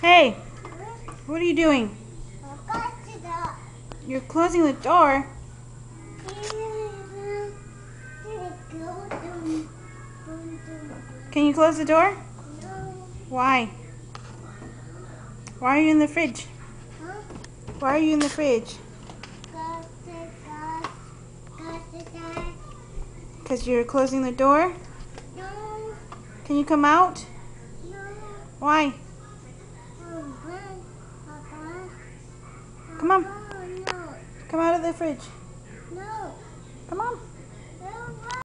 Hey, what are you doing? You're closing the door. Can you close the door? Why? Why are you in the fridge? Why are you in the fridge? Because you're closing the door? Can you come out? Why? Come on. Come out of the fridge. Come on.